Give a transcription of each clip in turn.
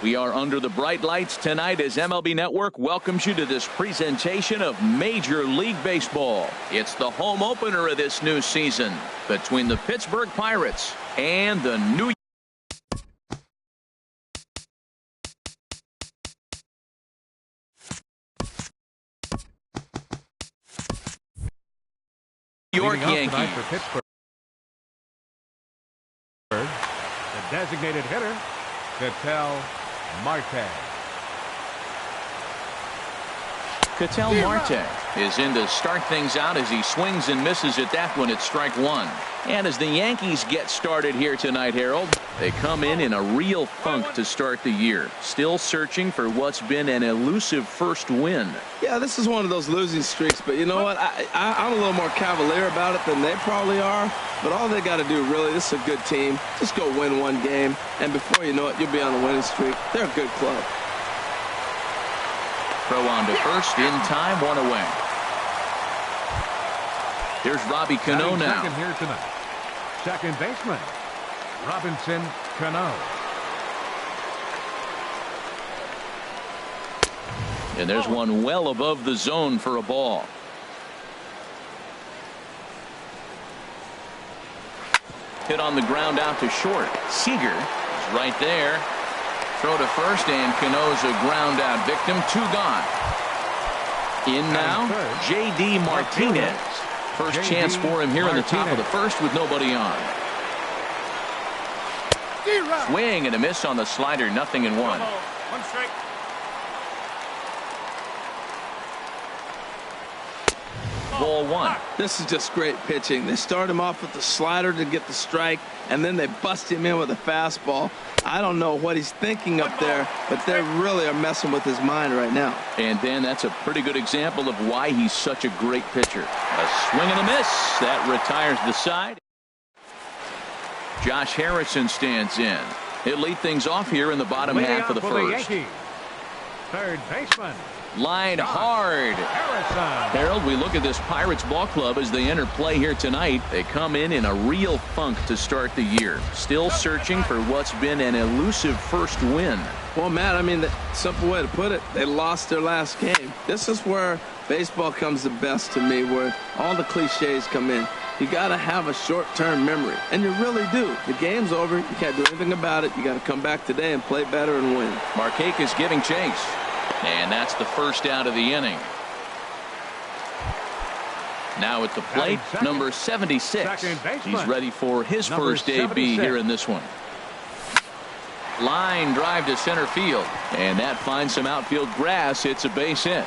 We are under the bright lights tonight as MLB Network welcomes you to this presentation of Major League Baseball. It's the home opener of this new season between the Pittsburgh Pirates and the New York Yankees. The designated hitter, Ketel Marte. Ketel Marte is in to start things out as he swings and misses at that one at strike one. And as the Yankees get started here tonight, Harold, they come in a real funk to start the year. Still searching for what's been an elusive first win. Yeah, this is one of those losing streaks, but you know what? I'm a little more cavalier about it than they probably are. But all they got to do, really, this is a good team. Just go win one game, and before you know it, you'll be on a winning streak. They're a good club. Throw on to first, in time, one away. Here's Robbie Cano now. Second here tonight. Second baseman, Robinson Cano. And there's one well above the zone for a ball. Hit on the ground out to short. Seager is right there. Throw to first, and Cano's a ground out victim. Two gone. In now, J.D. Martinez. First chance for him here in the top of the first with nobody on. Swing and a miss on the slider, 0-1. One strike. Ball one. This is just great pitching. They start him off with the slider to get the strike, and then they bust him in with a fastball. I don't know what he's thinking up there, but they really are messing with his mind right now. And Dan, that's a pretty good example of why he's such a great pitcher. A swing and a miss. That retires the side. Josh Harrison stands in. He'll lead things off here in the bottom half of the first. Third baseman. Line hard. Harrison. Harold, we look at this Pirates ball club as they enter play here tonight. They come in a real funk to start the year. Still searching for what's been an elusive first win. Well, Matt, I mean, the simple way to put it, they lost their last game. This is where baseball comes the best to me, where all the cliches come in. You got to have a short-term memory, and you really do. The game's over. You can't do anything about it. You got to come back today and play better and win. Markakis giving chase. And that's the first out of the inning. Now at the plate, number 76. He's ready for his first AB here in this one. Line drive to center field. And that finds some outfield grass. It's a base hit.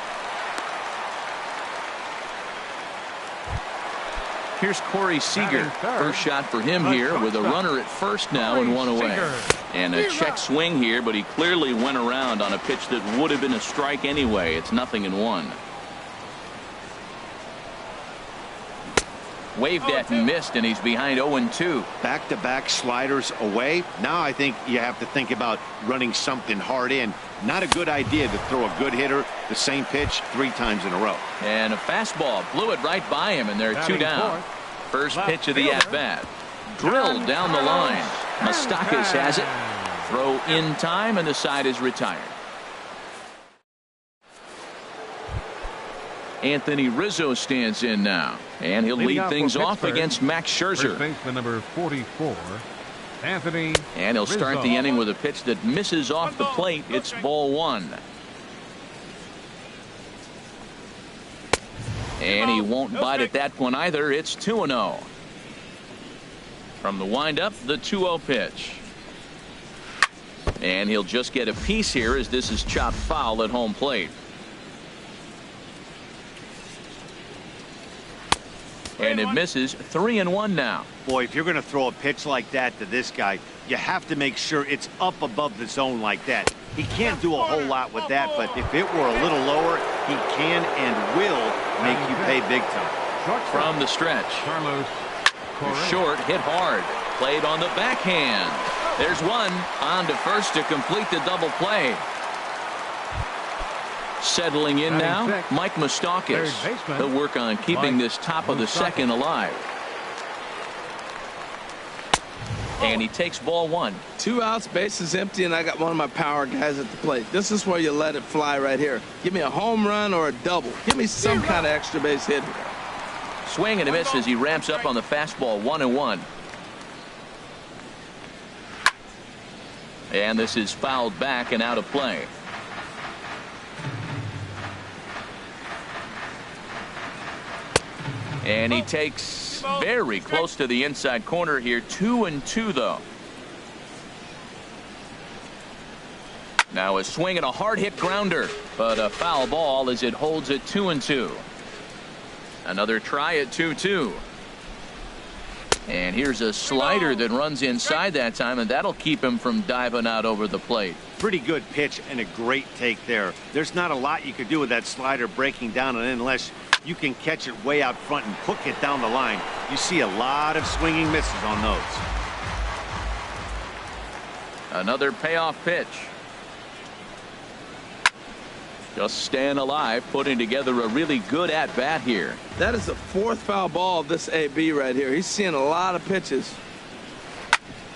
Here's Corey Seager. First shot for him here with a runner at first now and one away. And a check swing here, but he clearly went around on a pitch that would have been a strike anyway. It's 0-1. Waved at and missed, and he's behind 0-2. Back-to-back sliders away. Now I think you have to think about running something hard in. Not a good idea to throw a good hitter the same pitch 3 times in a row. And a fastball blew it right by him, and they're 2 down. First pitch of the at-bat. Drilled down the line. Moustakas has it. Throw in time, and the side is retired. Anthony Rizzo stands in now, and he'll lead things off against Max Scherzer. First baseman number 44, Anthony. And he'll start the inning with a pitch that misses off the plate. It's ball 1. And he won't bite at that one either. It's 2-0. From the windup, the 2-0 pitch. And he'll just get a piece here as this is chopped foul at home plate. And it misses. 3-1 now. Boy, if you're going to throw a pitch like that to this guy, you have to make sure it's up above the zone like that. He can't do a whole lot with that, but if it were a little lower, he can and will make you pay big time. From the stretch. Short, hit hard. Played on the backhand. There's one. On to first to complete the double play. Settling in now, Mike Moustakas. He'll work on keeping this top of the second alive. And he takes ball 1. 2 outs, bases empty, and I got one of my power guys at the plate. This is where you let it fly right here. Give me a home run or a double. Give me some kind of extra base hit. Swing and a miss as he ramps up on the fastball. 1-1. And this is fouled back and out of play. And he takes very close to the inside corner here. 2-2 though. Now a swing and a hard hit grounder, but a foul ball as it holds at 2-2. Another try at 2-2. And here's a slider that runs inside that time, and that'll keep him from diving out over the plate. Pretty good pitch and a great take there. There's not a lot you could do with that slider breaking down and in unless you can catch it way out front and hook it down the line. You see a lot of swinging misses on those. Another payoff pitch. Just staying alive, putting together a really good at-bat here. That is the 4th foul ball of this AB right here. He's seeing a lot of pitches.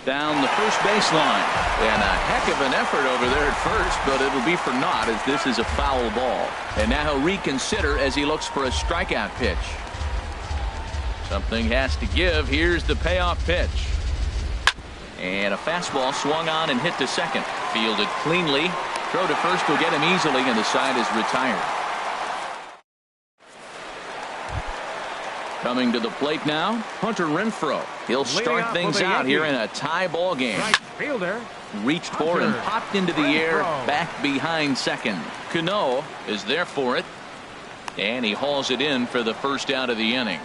Down the first baseline. And a heck of an effort over there at first, but it'll be for naught as this is a foul ball. And now he'll reconsider as he looks for a strikeout pitch. Something has to give. Here's the payoff pitch. And a fastball swung on and hit to second. Fielded cleanly. Throw to first will get him easily, and the side is retired. Coming to the plate now, Hunter Renfroe. He'll start things out here in a tie ball game. Right fielder. Reached for and popped into the air back behind second. Cano is there for it, and he hauls it in for the first out of the inning.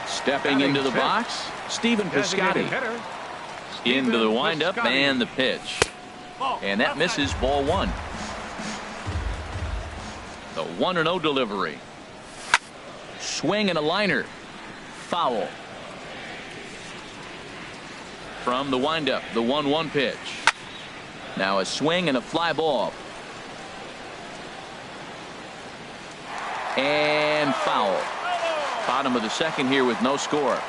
Stepping into the box, Stephen Piscotty. Into the windup and the pitch. And that misses ball 1. The 1-0 delivery. Swing and a liner. Foul. From the windup, the 1-1 pitch. Now a swing and a fly ball. And foul. Bottom of the second here with no score.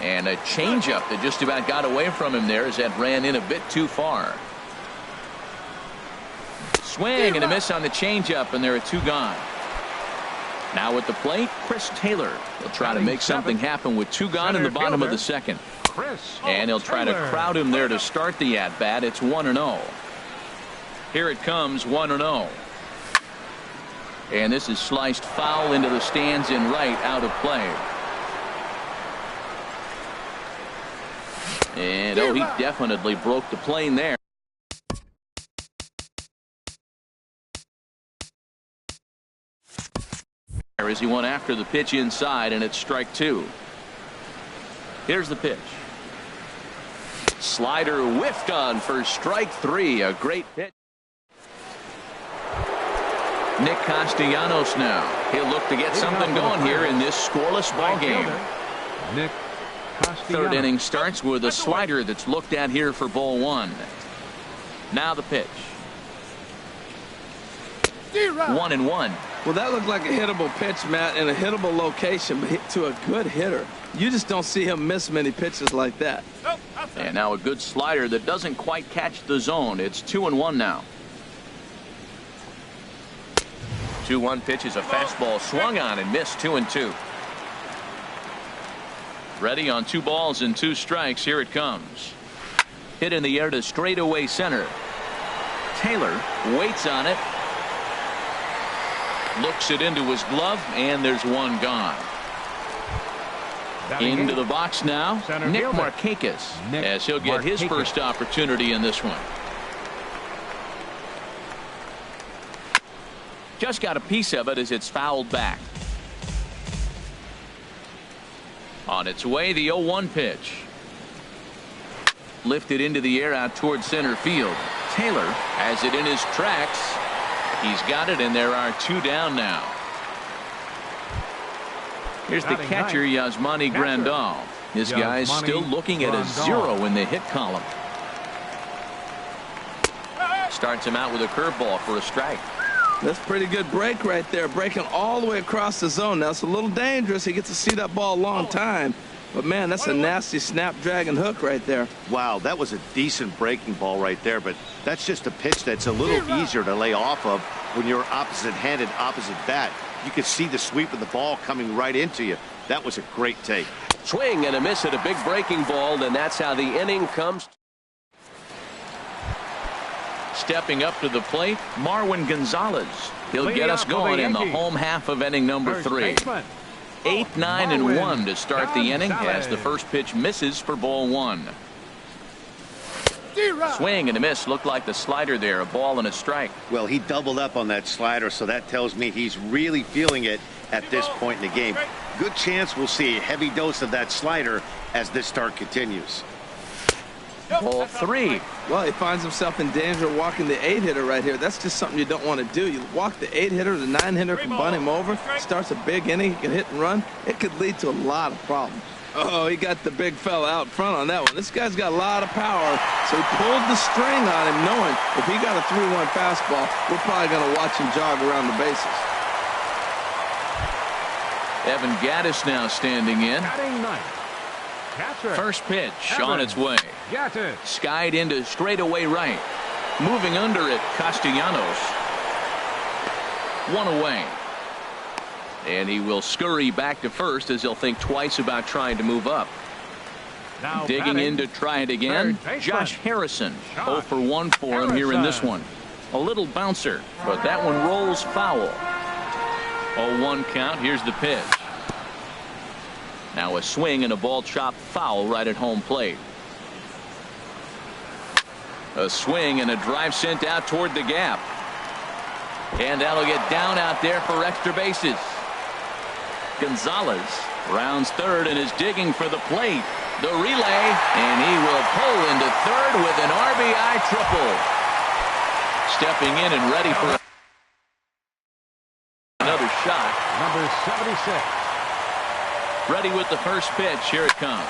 And a changeup that just about got away from him there as that ran in a bit too far. Swing and a miss on the changeup, and there are 2 gone. Now at the plate, Chris Taylor will try to make something happen with 2 gone in the bottom of the second. And he'll try to crowd him there to start the at-bat. It's 1-0. Here it comes, 1-0. And this is sliced foul into the stands in right, out of play. And oh, he definitely broke the plane there. As he went after the pitch inside, and it's strike two. Here's the pitch. Slider whiffed on for strike three. A great pitch. Nick Castellanos now. He'll look to get something going here in this scoreless ball game. Nick Castellanos. Third inning starts with a slider that's looked at here for ball one. Now the pitch. 1-1. Well, that looked like a hittable pitch, Matt, in a hittable location, but hit to a good hitter. You just don't see him miss many pitches like that. And now a good slider that doesn't quite catch the zone. It's 2-1 now. 2-1 pitch is a fastball swung on and missed. 2-2. Ready on 2 balls and 2 strikes. Here it comes. Hit in the air to straightaway center. Taylor waits on it. Looks it into his glove, and there's one gone. Into the box now, Nick Markakis, as he'll get his first opportunity in this one. Just got a piece of it as it's fouled back. On its way, the 0-1 pitch. Lifted into the air out towards center field. Taylor has it in his tracks. He's got it, and there are 2 down now. Here's the catcher, Yasmani Grandal. This guy's still looking at a 0 in the hit column. Starts him out with a curveball for a strike. That's a pretty good break right there, breaking all the way across the zone. Now, it's a little dangerous. He gets to see that ball a long time. But, man, that's a nasty snapdragon hook right there. Wow, that was a decent breaking ball right there, but that's just a pitch that's a little easier to lay off of when you're opposite-handed, opposite bat. You could see the sweep of the ball coming right into you. That was a great take. Swing and a miss at a big breaking ball, and that's how the inning comes. Stepping up to the plate, Marwin Gonzalez. He'll get us going in the home half of inning number 3. 8, 9, and 1 to start the inning as the first pitch misses for ball 1. Swing and a miss. Looked like the slider there, a ball and a strike. Well, he doubled up on that slider, so that tells me he's really feeling it at this point in the game. Good chance we'll see a heavy dose of that slider as this start continues. Ball 3. Well, he finds himself in danger of walking the 8-hitter right here. That's just something you don't want to do. You walk the 8-hitter, the 9-hitter can bunt him over, starts a big inning, he can hit and run. It could lead to a lot of problems. Oh, he got the big fella out front on that one. This guy's got a lot of power, so he pulled the string on him, knowing if he got a 3-1 fastball, we're probably going to watch him jog around the bases. Evan Gattis now standing in. First pitch on its way. Skied into straightaway right. Moving under it, Castellanos. 1 away. And he will scurry back to first as he'll think twice about trying to move up. Now digging in to try it again, Josh Harrison. 0 for 1 for him here in this one. A little bouncer, but that one rolls foul. 0-1 count. Here's the pitch. Now a swing and a ball chopped foul right at home plate. A swing and a drive sent out toward the gap. And that'll get down out there for extra bases. Gonzalez rounds third and is digging for the plate. The relay, and he will pull into third with an RBI triple. Stepping in and ready for another shot. Number 76. Ready with the first pitch. Here it comes.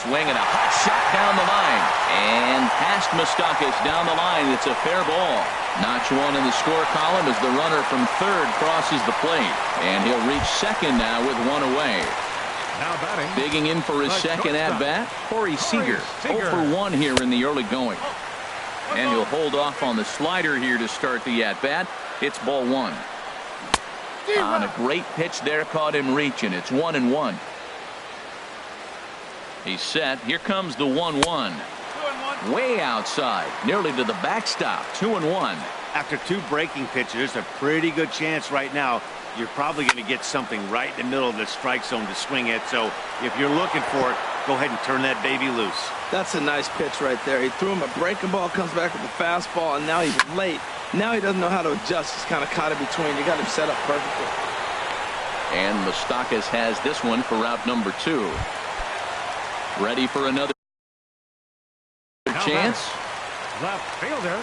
Swing and a hot shot down the line. And past Moustakas down the line. It's a fair ball. Notch 1 in the score column as the runner from third crosses the plate. And he'll reach second now with 1 away. Now batting. Digging in for his second at-bat, Corey Seager. 0 for 1 here in the early going. And he'll hold off on the slider here to start the at-bat. It's ball 1. On a great pitch there, caught him reaching. It's 1-1. He's set. Here comes the 1-1. Way outside, nearly to the backstop. 2-1. After 2 breaking pitches, there's a pretty good chance right now you're probably going to get something right in the middle of the strike zone to swing at. So if you're looking for it, go ahead and turn that baby loose. That's a nice pitch right there. He threw him a breaking ball, comes back with a fastball, and now he's late. Now he doesn't know how to adjust. He's kind of caught in between. You got him set up perfectly. And Moustakas has this one for out number 2. Ready for another chance. Left fielder.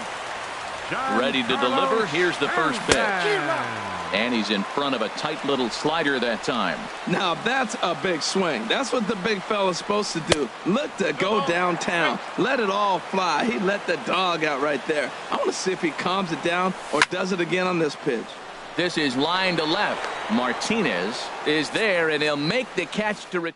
Ready to deliver. Here's the first pitch. And he's in front of a tight little slider that time. Now that's a big swing. That's what the big fella's supposed to do. Look to go downtown. Let it all fly. He let the dog out right there. I want to see if he calms it down or does it again on this pitch. This is line to left. Martinez is there, and he'll make the catch to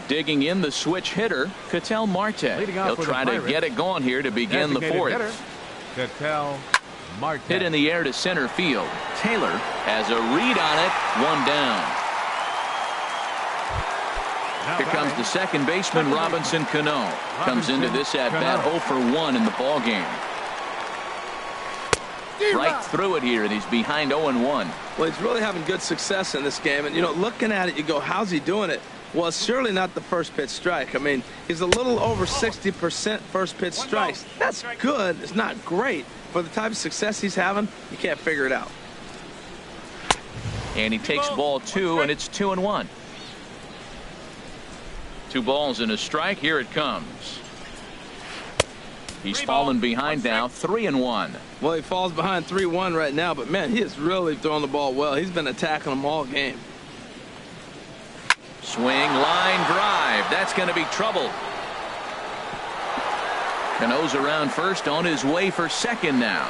digging in the switch hitter, Ketel Marte. He'll try to get it going here to begin the 4th. Ketel Marte. Hit in the air to center field. Taylor has a read on it. 1 down. Here comes the second baseman, Robinson Cano. Comes into this at bat 0 for 1 in the ball game. Right through it here, and he's behind 0-1. Well, he's really having good success in this game, and looking at it, you go, how's he doing it? Well, it's surely not the first pitch strike. I mean, he's a little over 60% first pitch strikes. That's good. It's not great. For the type of success he's having, you can't figure it out. And he takes ball 2, and it's 2-1. 2 balls and a strike. Here it comes. He's fallen behind now, 3-1. Well, he falls behind 3-1 right now, but man, he is really throwing the ball well. He's been attacking them all game. Swing, line drive. That's going to be trouble. Cano's around first, on his way for second now.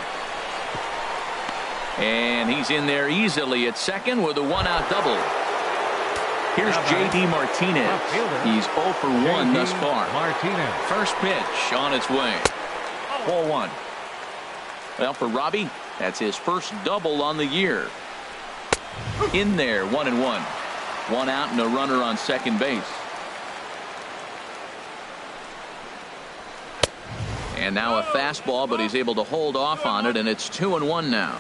And he's in there easily at second with a 1-out double. Here's J.D. Martinez. He's 0 for 1 thus far. Martinez. First pitch on its way. 4-1. Well, for Robbie, that's his first double on the year. In there, 1-1. 1 out and a runner on second base. And now a fastball, but he's able to hold off on it, and it's 2-1 now.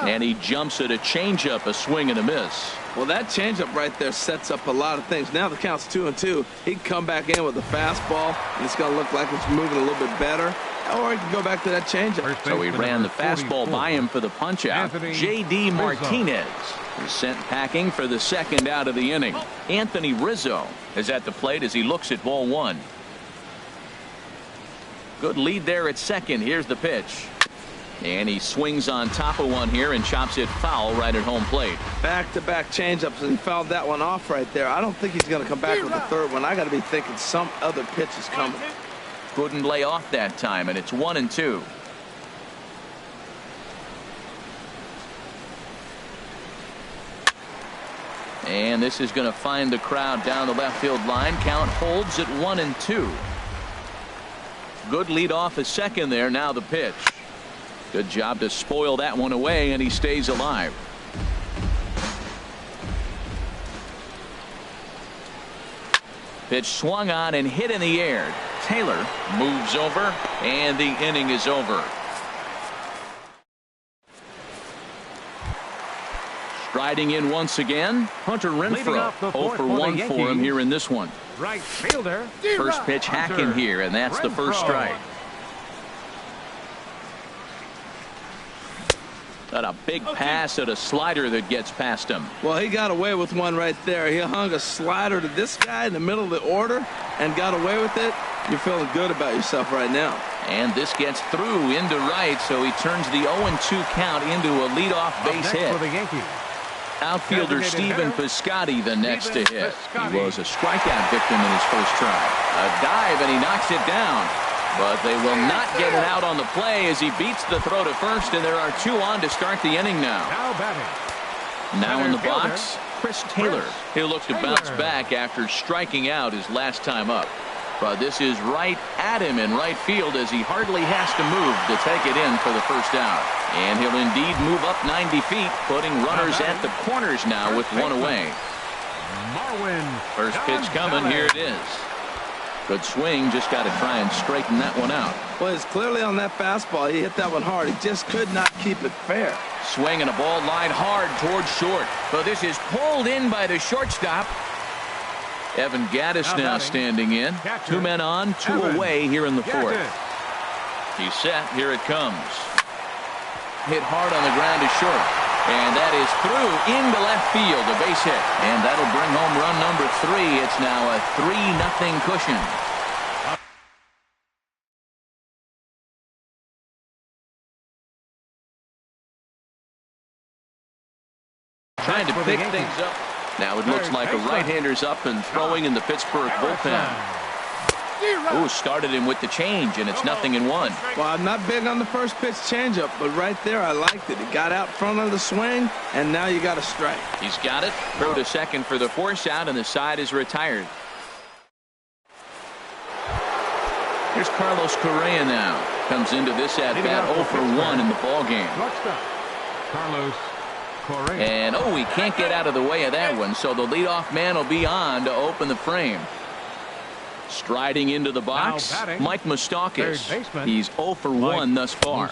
And he jumps at a changeup, a swing and a miss. Well, that changeup right there sets up a lot of things. Now the count's 2-2. He can come back in with a fastball, and it's going to look like it's moving a little bit better. Or he can go back to that changeup. So he ran the fastball by him for the punch-out. J.D. Martinez is sent packing for the second out of the inning. Anthony Rizzo is at the plate as he looks at ball 1. Good lead there at second. Here's the pitch. And he swings on top of one here and chops it foul right at home plate. Back-to-back changeups, and he fouled that one off right there. I don't think he's going to come back with the third one. I got to be thinking some other pitch is coming. Couldn't lay off that time, and it's 1-2. And this is going to find the crowd down the left field line. Count holds at 1-2. Good lead off a second there. Now the pitch. Good job to spoil that one away, and he stays alive. Pitch swung on and hit in the air. Taylor moves over, and the inning is over. Striding in once again, Hunter Renfroe. 0 for 1 for him here in this one. Right fielder. First pitch hacking here, and that's the first strike. Got a big pass at a slider that gets past him. Well, he got away with one right there. He hung a slider to this guy in the middle of the order and got away with it. You're feeling good about yourself right now. And this gets through into right, so he turns the 0-2 count into a leadoff base hit. For the Yankees. Outfielder Stephen Piscotty the next to hit. He was a strikeout victim in his first try. A dive, and he knocks it down. But they will not get it out on the play as he beats the throw to first, and there are 2 on to start the inning now. Now batting. Now in the box, Chris Taylor. He'll look to bounce back after striking out his last time up. But this is right at him in right field as he hardly has to move to take it in for the first out. And he'll indeed move up 90 feet, putting runners at the corners now with 1 away. First pitch coming. Here it is. Good swing. Just got to try and straighten that one out. Well, it's clearly on that fastball. He hit that one hard. He just could not keep it fair. Swing and a ball line hard towards short. But this is pulled in by the shortstop. Evan Gaddis now standing in. 2 men on, 2 away here in the 4th. He's set. Here it comes. hit hard on the ground is short. And that is through into left field, a base hit. And that'll bring home run number 3. It's now a 3-0 cushion. Trying to pick things up. Now it looks like a right-hander's up and throwing in the Pittsburgh bullpen. Oh, started him with the change, and it's 0-1. Well, I'm not big on the first pitch changeup, but right there I liked it. He got out front of the swing, and now you got a strike. He's got it. Throw to second for the force out, and the side is retired. Here's Carlos Correa now. Comes into this at-bat 0 for 1 in the ballgame. Carlos Correa. And, he can't get out of the way of that one, so the leadoff man will be on to open the frame. Striding into the box, Mike Moustakas. He's 0 for 1 thus far.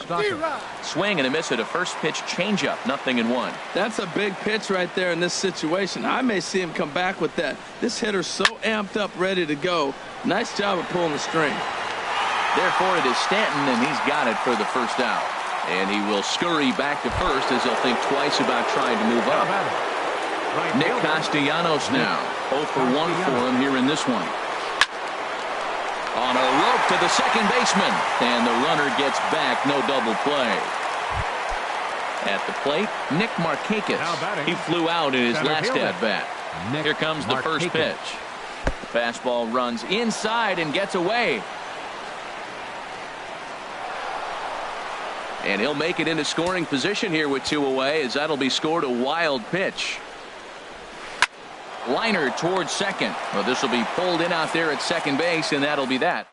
Swing and a miss at a first pitch changeup, 0-1. That's a big pitch right there in this situation. I may see him come back with that. This hitter's so amped up, ready to go. Nice job of pulling the string. Therefore, it is Stanton, and he's got it for the first out. And he will scurry back to first as he'll think twice about trying to move up. Nick Castellanos now, 0 for 1 for him here in this one. On a rope to the second baseman, and the runner gets back, no double play. At the plate, Nick Markakis. He flew out in his last at-bat. Here comes the first pitch. The fastball runs inside and gets away. And he'll make it into scoring position here with 2 away, as that'll be scored a wild pitch. Liner towards second. Well, this will be pulled in out there at second base, and that'll be that.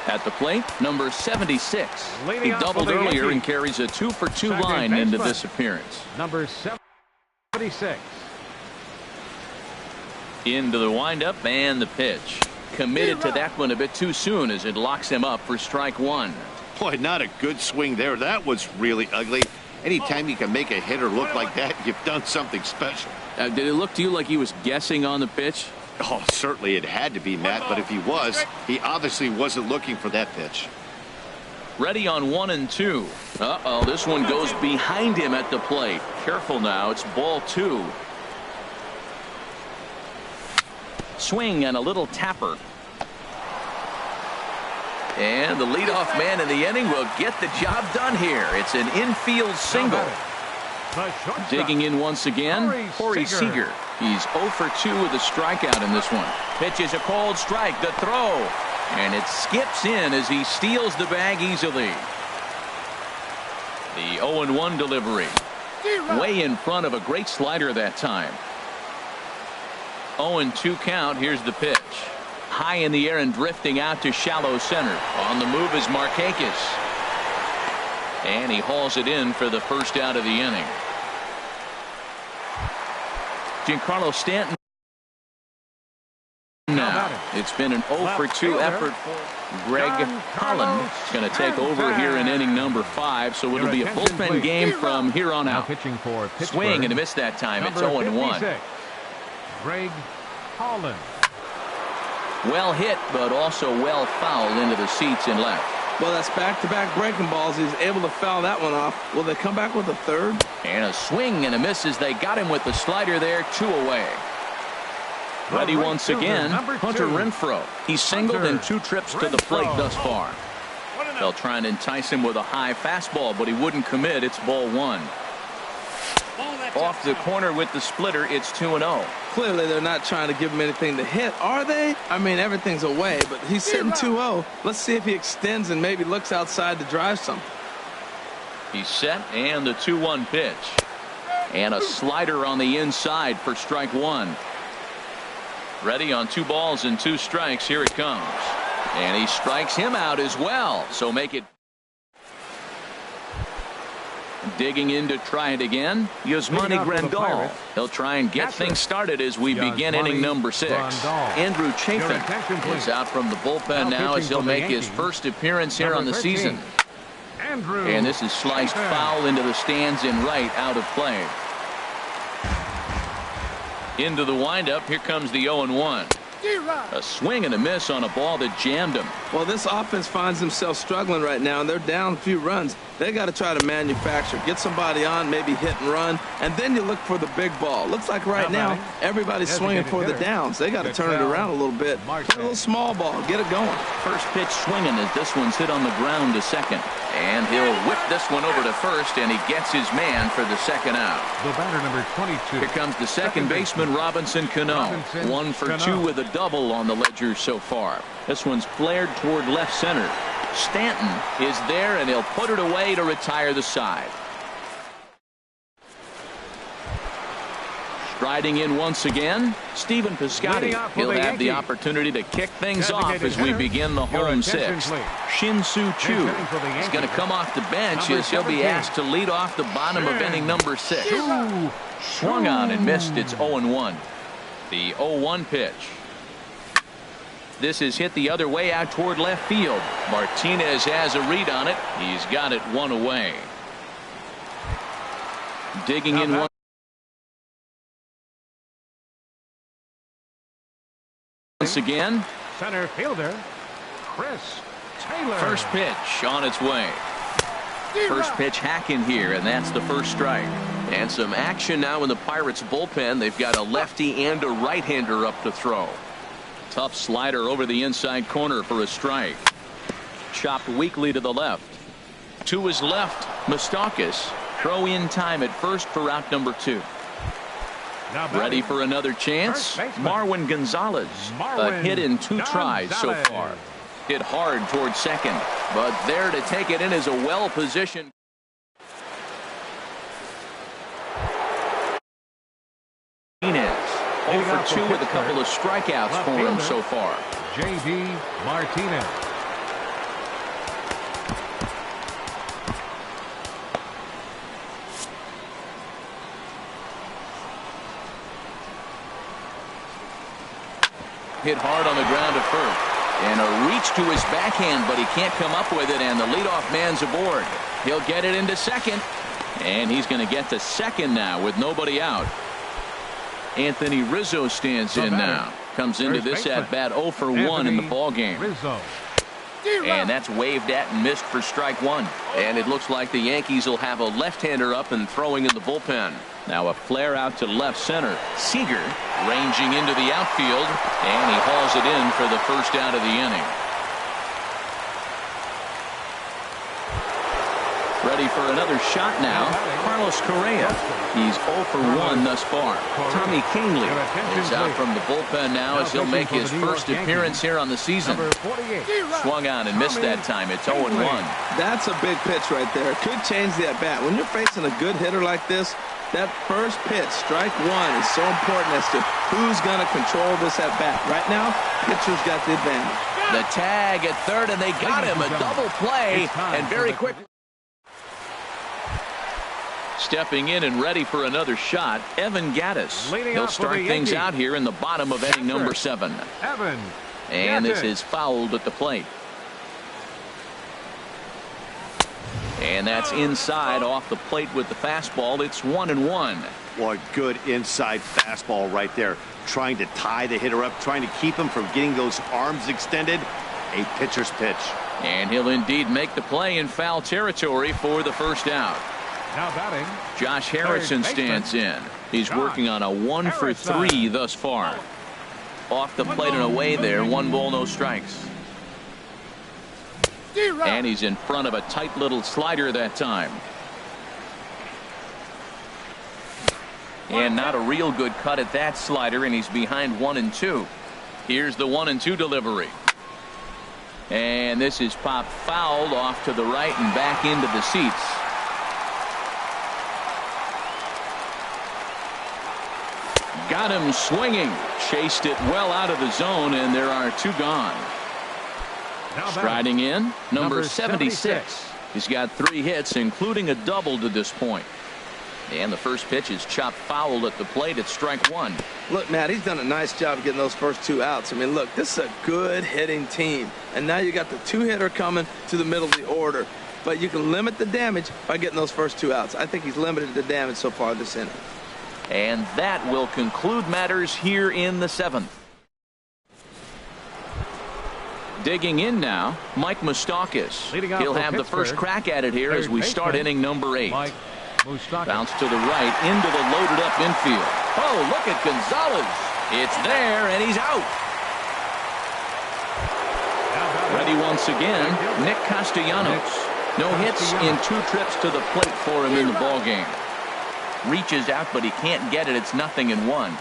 At the plate, number 76. He doubled earlier and carries a 2 for 2 line into this appearance. Number 76. Into the windup and the pitch. Committed to that one a bit too soon as it locks him up for strike 1. Boy, not a good swing there. That was really ugly. Anytime you can make a hitter look like that, you've done something special. Did it look to you like he was guessing on the pitch? Oh, certainly it had to be, Matt, but if he was, he obviously wasn't looking for that pitch. Ready on 1 and 2. This one goes behind him at the plate. Careful now, it's ball 2. Swing and a little tapper. And the leadoff man in the inning will get the job done here. It's an infield single. Digging in once again, Corey Seager. He's 0 for 2 with a strikeout in this one. Pitch is a called strike. The throw. And it skips in as he steals the bag easily. The 0-1 delivery. Way in front of a great slider that time. 0-2 count. Here's the pitch. High in the air and drifting out to shallow center. On the move is Markakis. And he hauls it in for the first out of the inning. Giancarlo Stanton. Now, it's been an 0 for 2 effort for Greg Holland. He's going to take over here in inning number 5, so it'll be a bullpen game from here on out. Swing and a miss that time. It's 0-1. Greg Holland. Well hit, but also well fouled into the seats and left. Well, that's back-to-back breaking balls. He's able to foul that one off. Will they come back with a third? And a swing and a miss as they got him with the slider there, 2 away. Ready once again, Hunter Renfroe. He's singled in 2 trips to the plate thus far. They'll try and entice him with a high fastball, but he wouldn't commit. It's ball 1. Off the corner with the splitter, it's 2-0. Clearly, they're not trying to give him anything to hit, are they? I mean, everything's away, but he's sitting 2-0. Let's see if he extends and maybe looks outside to drive something. He's set, and the 2-1 pitch. And a slider on the inside for strike 1. Ready on 2 balls and 2 strikes. Here it comes. And he strikes him out as well. So make it. Digging in to try it again, Yasmani Grandal. He'll try and get things started as we begin inning number 6. Andrew Chafin is out from the bullpen now as he'll make his first appearance here on the season. And this is sliced foul into the stands in right, out of play. Into the windup, here comes the 0-1. A swing and a miss on a ball that jammed him. Well, this offense finds themselves struggling right now, and they're down a few runs. They got to try to manufacture, get somebody on, maybe hit and run, and then you look for the big ball. Looks like right now everybody's swinging for the downs. They got to turn it around a little bit. Play a little small ball, get it going. First pitch swinging as this one's hit on the ground to second. And he'll whip this one over to first, and he gets his man for the second out. The batter, number 22. Here comes the second baseman, Robinson Cano. 1 for 2 with a double on the ledger so far. This one's flared toward left center. Stanton is there, and he'll put it away to retire the side. Striding in once again, Stephen Piscotty. He'll have the opportunity to kick things off as we begin the home sixth. Shin-Soo Choo is going to come off the bench as he'll be asked to lead off the bottom of inning number 6. Swung on and missed. It's 0-1. The 0-1 pitch. This is hit the other way out toward left field. Martinez has a read on it. He's got it one away. Digging in one. Once again. Center fielder, Chris Taylor. First pitch on its way. First pitch hacking here, and that's the first strike. And some action now in the Pirates bullpen. They've got a lefty and a right-hander up to throw. Tough slider over the inside corner for a strike. Chopped weakly to the left. To his left, Moustakas. Throw in time at first for out number 2. Ready for another chance. Marwin Gonzalez. A hit in 2 tries so far. Hit hard towards second, but there to take it in is a well-positioned. Martinez 0 for 2 with a couple of strikeouts for him so far. J.D. Martinez. Hit hard on the ground to first. And a reach to his backhand, but he can't come up with it, and the leadoff man's aboard. He'll get it into second, and he's going to get to second now with nobody out. Anthony Rizzo stands in now. Comes into this at-bat 0 for 1 in the ballgame. And that's waved at and missed for strike 1. And it looks like the Yankees will have a left-hander up and throwing in the bullpen. Now a flare out to left center. Seager ranging into the outfield, and he hauls it in for the first out of the inning. Ready for another shot now. Carlos Correa. He's 0 for 1 thus far. Tommy Kingley is out from the bullpen now as he'll make his first appearance here on the season. Swung on and missed that time. It's 0-1. That's a big pitch right there. Could change the at-bat. When you're facing a good hitter like this, that first pitch, strike 1, is so important as to who's going to control this at-bat. Right now, pitcher's got the advantage. The tag at third, and they got him. A double play, and very quick. Stepping in and ready for another shot, Evan Gattis. He'll start things out here in the bottom of inning number 7. And this is fouled at the plate. And that's inside off the plate with the fastball. It's 1-1. Boy, good inside fastball right there. Trying to tie the hitter up, trying to keep him from getting those arms extended. A pitcher's pitch. And he'll indeed make the play in foul territory for the first out. Now batting, Josh Harrison stands in. He's working on a 1 for 3 thus far. Off the plate and away there. 1 ball, no strikes. And he's in front of a tight little slider that time. And not a real good cut at that slider, and he's behind 1-2. Here's the 1-2 delivery. And this is popped fouled off to the right and back into the seats. Got him swinging. Chased it well out of the zone, and there are 2 gone. Striding in, number 76. He's got 3 hits, including a double to this point. And the first pitch is chopped foul at the plate at strike 1. Look, Matt, he's done a nice job of getting those first 2 outs. I mean, look, this is a good hitting team. And now you got the 2-hitter coming to the middle of the order. But you can limit the damage by getting those first 2 outs. I think he's limited the damage so far this inning. And that will conclude matters here in the 7th. Digging in now, Mike Moustakas. He'll have the first crack at it here as we start inning number 8. Bounce to the right into the loaded up infield. Oh, look at Gonzalez. It's there, and he's out. Ready once again, Nick Castellanos. No hits in 2 trips to the plate for him in the ballgame. Reaches out, but he can't get it. It's 0-1.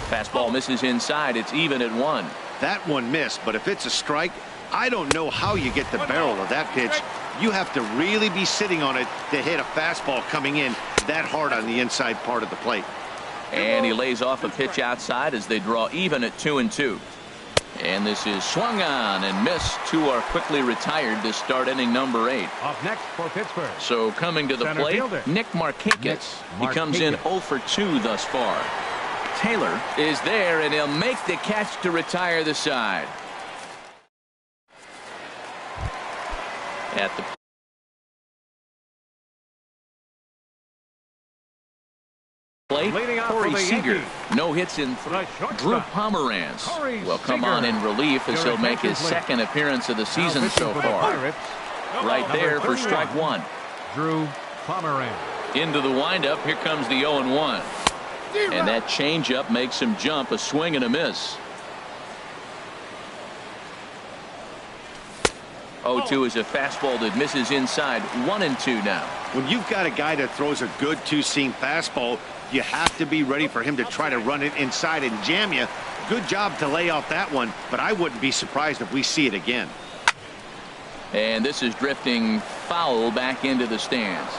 Fastball misses inside. It's even at 1. That one missed, but if it's a strike, I don't know how you get the barrel of that pitch. You have to really be sitting on it to hit a fastball coming in that hard on the inside part of the plate. And he lays off a pitch outside as they draw even at 2-2. And this is swung on and missed. 2 are quickly retired to start inning number 8. Up next for Pittsburgh. So coming to the Center plate, fielder. Nick Markakis. He comes in 0 for 2 thus far. Taylor is there, and he'll make the catch to retire the side. At the plate, Corey Seager. No hits in 3. Drew Pomeranz will come on in relief as he'll make his second appearance of the season so far. Right there for strike 1. Drew Pomeranz. Into the windup. Here comes the 0-1. And that changeup makes him jump. A swing and a miss. 0-2 is a fastball that misses inside. 1-2 now. When you've got a guy that throws a good 2-seam fastball, you have to be ready for him to try to run it inside and jam you. Good job to lay off that one, but I wouldn't be surprised if we see it again. And this is drifting foul back into the stands.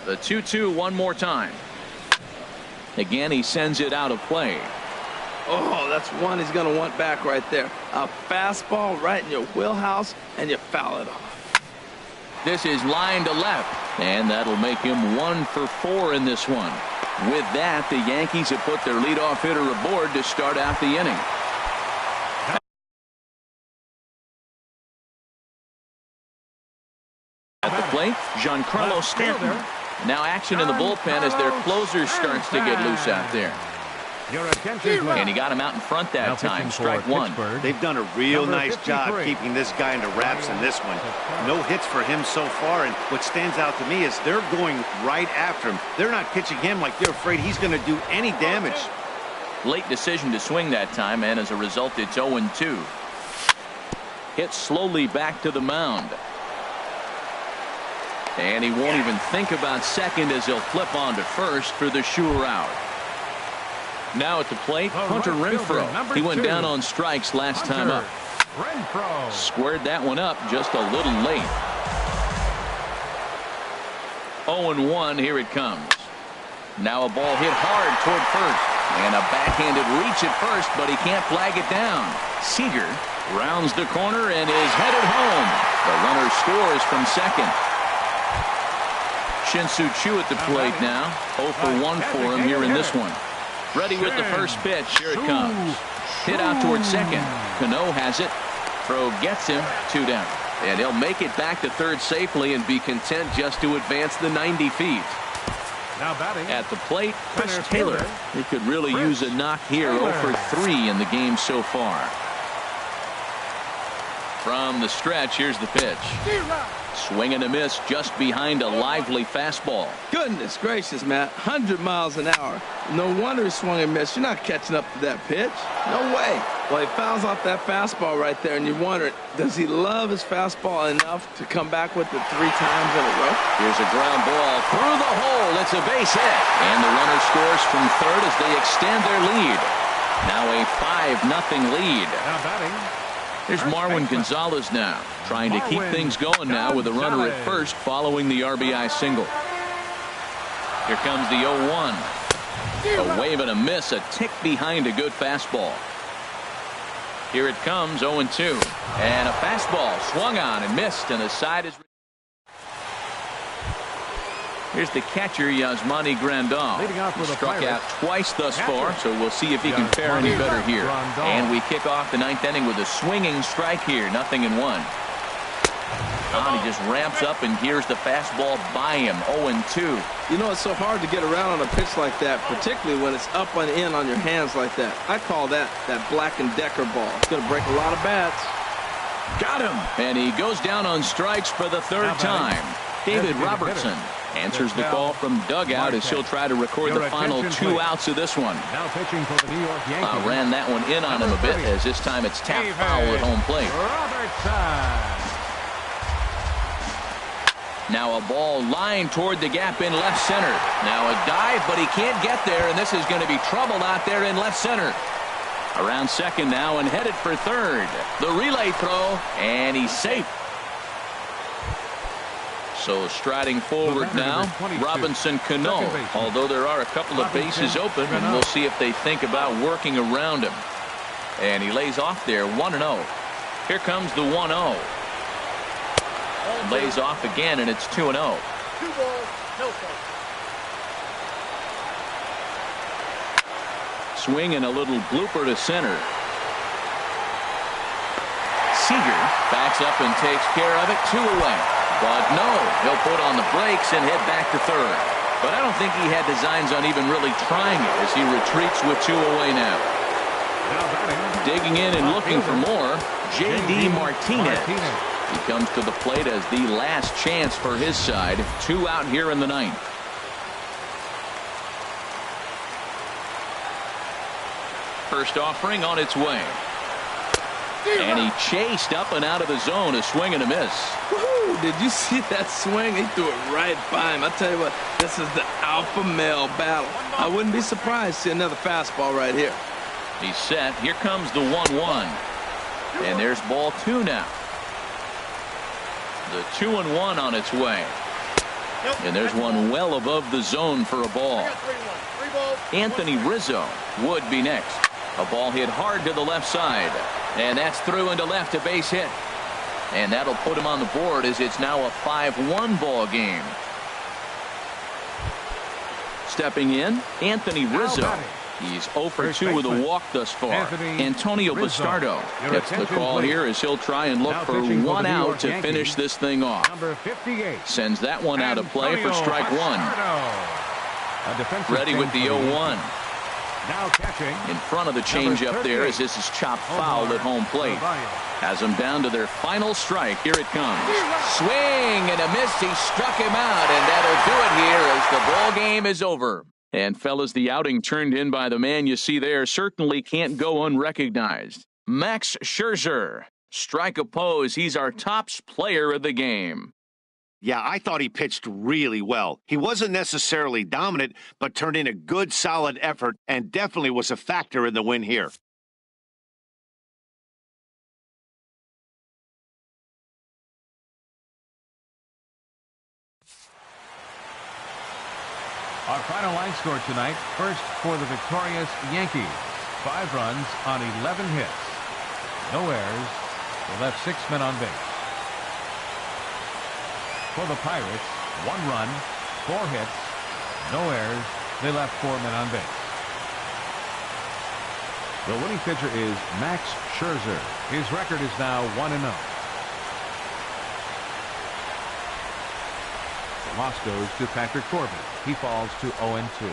The 2-2 one more time. Again, he sends it out of play. Oh, that's one he's going to want back right there. A fastball right in your wheelhouse, and you foul it off. This is line to left, and that'll make him 1 for 4 in this one. With that, the Yankees have put their leadoff hitter aboard to start out the inning. At the plate, Giancarlo Stanton. Now action in the bullpen as their closer starts to get loose out there. And he got him out in front that time. Strike 1. They've done a real nice job keeping this guy into wraps in this one. No hits for him so far, and what stands out to me is they're going right after him. They're not pitching him like they're afraid he's going to do any damage. Late decision to swing that time, and as a result, it's 0-2. Hit slowly back to the mound. And he won't even think about second as he'll flip on to first for the sure out. Now at the plate, Hunter Renfroe. He went down on strikes last time up. Squared that one up just a little late. 0-1, here it comes. Now a ball hit hard toward first. And a backhanded reach at first, but he can't flag it down. Seager rounds the corner and is headed home. The runner scores from second. Shin-Soo Choo at the plate now. 0 for 1 for him here in this one. Ready with the first pitch. Here it comes. Hit out towards second. Cano has it. Throw gets him. 2 down. And he'll make it back to third safely and be content just to advance the 90 feet. Now batting at the plate, Chris Taylor. He could really use a knock here. 0 for 3 in the game so far. From the stretch, here's the pitch. Swing and a miss just behind a lively fastball. Goodness gracious, Matt. 100 miles an hour. No wonder he swung and missed. You're not catching up to that pitch. No way. Well, he fouls off that fastball right there, and you wonder, does he love his fastball enough to come back with it 3 times in a row? Here's a ground ball through the hole. It's a base hit. And the runner scores from third as they extend their lead. Now a 5-0 lead. Now batting. Here's Marwin Gonzalez now, trying to keep things going now with a runner at first following the RBI single. Here comes the 0-1. A wave and a miss, a tick behind a good fastball. Here it comes, 0-2. And a fastball swung on and missed, and the side is... Here's the catcher, Yasmani Grandal. He struck out twice thus far, so we'll see if he can fare any better here. And we kick off the 9th inning with a swinging strike here, 0-1. And he just ramps up and hears the fastball by him. 0-2. You know, it's so hard to get around on a pitch like that, particularly when it's up and in on your hands like that. I call that Black & Decker ball. It's going to break a lot of bats. Got him. And he goes down on strikes for the third time. David Robertson answers the call from dugout as he'll try to record the final 2 outs of this one. Now pitching for the New York Yankees. Ran that one in on him a bit, as this time it's tapped foul at home plate. Robertson. Now a ball lined toward the gap in left center. Now a dive, but he can't get there, and this is going to be trouble out there in left center. Around second now and headed for third. The relay throw, and he's safe. So striding forward now, Robinson Cano, although there are a couple of bases open, and we'll see if they think about working around him. And he lays off there, 1-0. Here comes the 1-0. Lays off again, and it's 2-0. 2 balls, no strikes. Swing and a little blooper to center. Seager backs up and takes care of it, 2 away. But no, he'll put on the brakes and head back to third. But I don't think he had designs on even really trying it as he retreats with 2 away now. Digging in and looking for more, J.D. Martinez. He comes to the plate as the last chance for his side. 2 out here in the ninth. First offering on its way. And he chased up and out of the zone, a swing and a miss. Woohoo! Did you see that swing? He threw it right by him. I tell you what, this is the alpha male battle. I wouldn't be surprised to see another fastball right here. He's set. Here comes the 1-1. And there's ball 2 now. The 2-1 on its way. And there's one well above the zone for a ball. Anthony Rizzo would be next. A ball hit hard to the left side. And that's through into left, a base hit. And that'll put him on the board as it's now a 5-1 ball game. Stepping in, Anthony Rizzo. He's 0 for 2 with a walk thus far. Antonio Bastardo gets the call here as he'll try and look for 1 out to finish this thing off. Sends that one out of play for strike 1. Ready with the 0-1. Now catching. In front of the changeup there as this is chopped foul at home plate. Has them down to their final strike. Here it comes. Swing and a miss. He struck him out, and that'll do it here as the ball game is over. And fellas, the outing turned in by the man you see there certainly can't go unrecognized. Max Scherzer. Strike a pose. He's our tops player of the game. Yeah, I thought he pitched really well. He wasn't necessarily dominant, but turned in a good, solid effort and definitely was a factor in the win here. Our final line score tonight, first for the victorious Yankees. 5 runs on 11 hits. No errors. They left 6 men on base. For the Pirates, 1 run, 4 hits, no errors. They left 4 men on base. The winning pitcher is Max Scherzer. His record is now 1-0. The loss goes to Patrick Corbin. He falls to 0-2.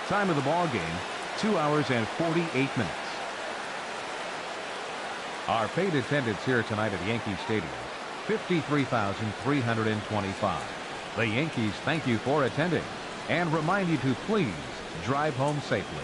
Time of the ball game, 2 hours and 48 minutes. Our paid attendance here tonight at Yankee Stadium, 53,325. The Yankees thank you for attending and remind you to please drive home safely.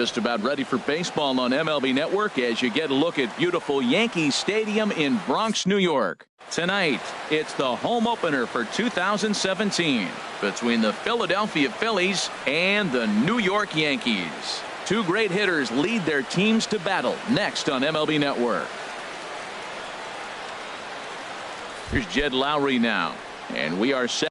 Just about ready for baseball on MLB Network as you get a look at beautiful Yankee Stadium in Bronx, New York. Tonight, it's the home opener for 2017 between the Philadelphia Phillies and the New York Yankees. Two great hitters lead their teams to battle next on MLB Network. Here's Jed Lowry now, and we are set.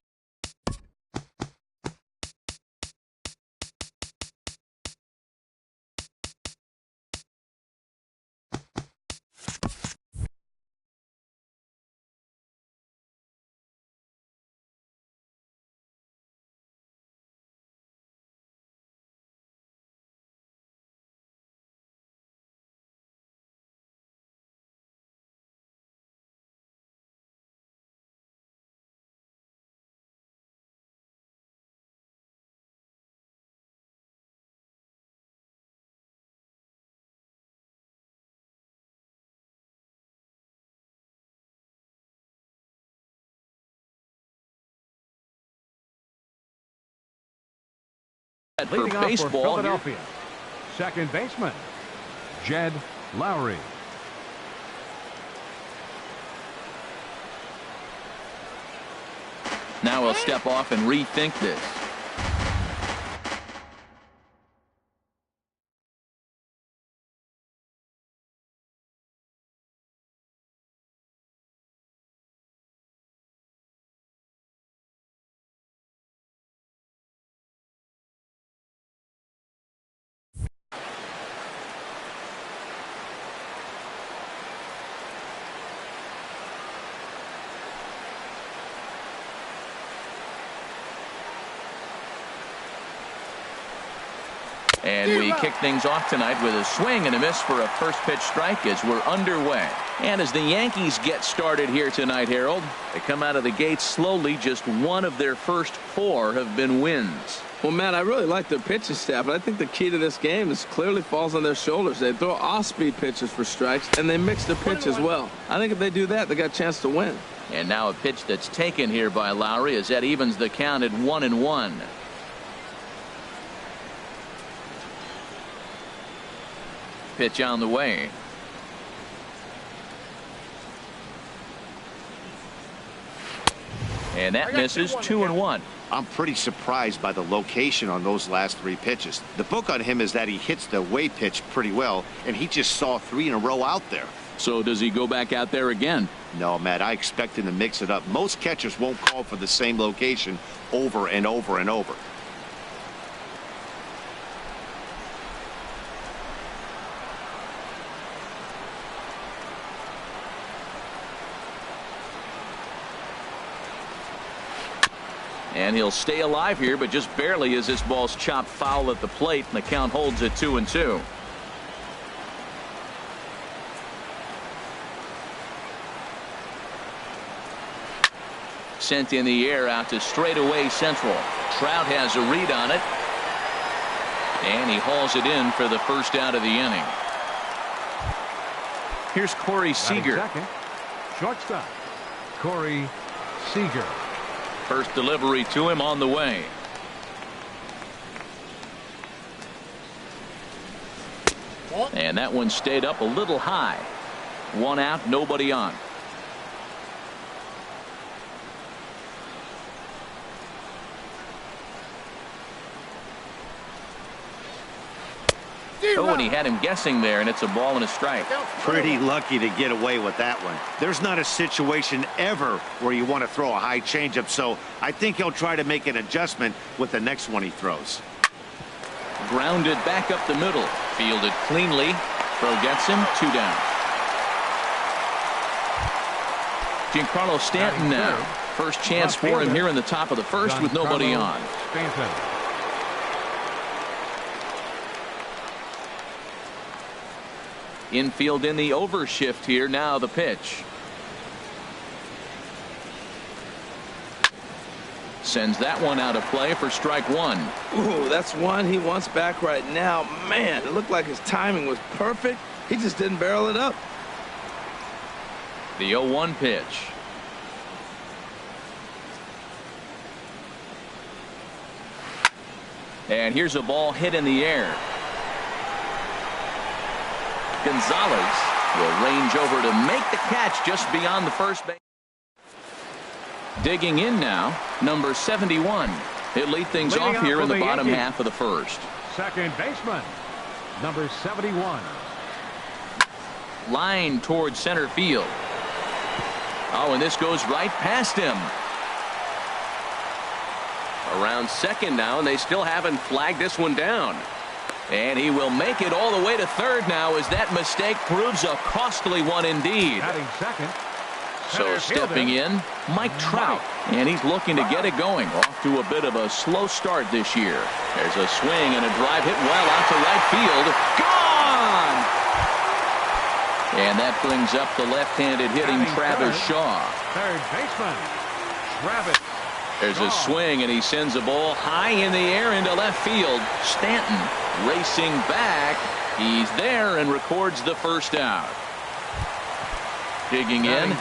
For Leading off for baseball Philadelphia, second baseman, Jed Lowry. Now he'll step off and rethink this. And we kick things off tonight with a swing and a miss for a first pitch strike as we're underway. And as the Yankees get started here tonight, Harold, they come out of the gates slowly. Just one of their first four have been wins. Well, Matt, I really like their pitching staff, but I think the key to this game is clearly falls on their shoulders. They throw off-speed pitches for strikes, and they mix their pitch as well. I think if they do that, they got a chance to win. And now a pitch that's taken here by Lowry as that evens the count at 1-1. Pitch on the way. And that misses. 2-1. I'm pretty surprised by the location on those last three pitches. The book on him is that he hits the away pitch pretty well, and he just saw three in a row out there. So does he go back out there again? No, Matt, I expect him to mix it up. Most catchers won't call for the same location over and over and over. And he'll stay alive here, but just barely as this ball's chopped foul at the plate, and the count holds at 2-2. Sent in the air out to straightaway central. Trout has a read on it. And he hauls it in for the first out of the inning. Here's Corey Seager. Second, shortstop, Corey Seager. First delivery to him on the way. And that one stayed up a little high. One out, nobody on. Oh, and he had him guessing there, and it's a ball and a strike. Pretty lucky to get away with that one. There's not a situation ever where you want to throw a high changeup, so I think he'll try to make an adjustment with the next one he throws. Grounded back up the middle. Fielded cleanly. Throw gets him. 2 down. Giancarlo Stanton now. First chance for him here in the top of the first with nobody on. Stanton. Infield in the overshift here. Now the pitch. Sends that one out of play for strike one. Ooh, that's one he wants back right now. Man, it looked like his timing was perfect. He just didn't barrel it up. The 0-1 pitch. And here's a ball hit in the air. Gonzalez will range over to make the catch just beyond the first base. Digging in now, number 71. He'll lead things Leading off here in the bottom Yankees. half of the first. Second baseman, number 71. Line towards center field. Oh, and this goes right past him. Around second now, and they still haven't flagged this one down. And he will make it all the way to third now as that mistake proves a costly one indeed. Batting second. So Center stepping fielder, in, Mike Trout. And he's looking to get it going. Off to a bit of a slow start this year. There's a swing and a drive hit well out to right field. Gone! And that brings up the left-handed hitting Batting Travis third. Shaw. Third baseman, Travis. There's a swing, and he sends a ball high in the air into left field. Stanton racing back. He's there and records the first out. Digging in,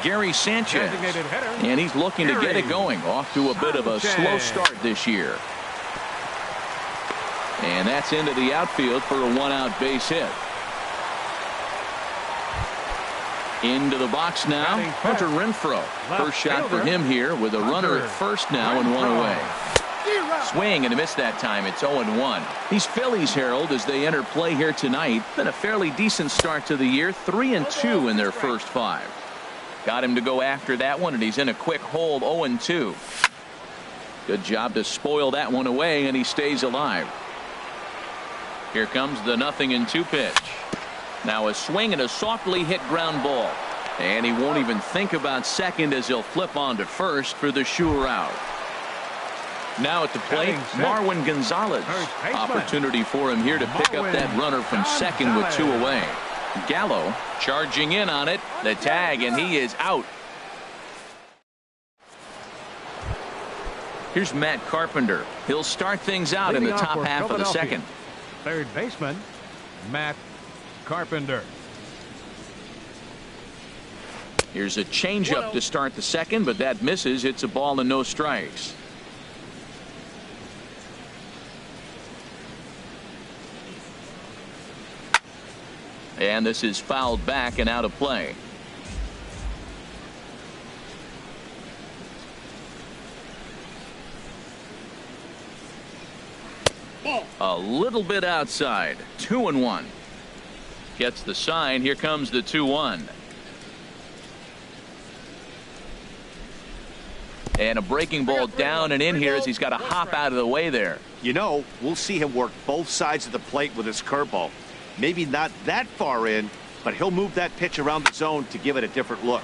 Gary Sanchez. Designated hitter. And he's looking to get it Gary going. Off to a bit of a slow Sanchez. start this year. And that's into the outfield for a one-out base hit. Into the box now, Batting Hunter first. Renfroe. Left First shot for fielder, him here with a runner at Hunter first now and one Renfroe. away. Swing and a miss that time. It's 0-1. These Phillies, Harold, as they enter play here tonight, been a fairly decent start to the year. 3-2 in their first 5. Got him to go after that one, and he's in a quick hole, 0-2. Good job to spoil that one away, and he stays alive. Here comes the 0-2 pitch. Now a swing and a softly hit ground ball. And he won't even think about second as he'll flip on to first for the sure out. Now at the plate, Marwin Gonzalez. Opportunity for him here to pick up that runner from second with 2 away. Gallo charging in on it. The tag, and he is out. Here's Matt Carpenter. He'll start things out in the Leading off top for half of the Philadelphia. second. Third baseman, Matt Carpenter. Here's a changeup to start the second, but that misses. It's a ball and no strikes. And this is fouled back and out of play. A little bit outside. 2-1. Gets the sign. Here comes the 2-1. And a breaking ball down and in here as he's got to hop out of the way there. You know, we'll see him work both sides of the plate with his curveball. Maybe not that far in, but he'll move that pitch around the zone to give it a different look.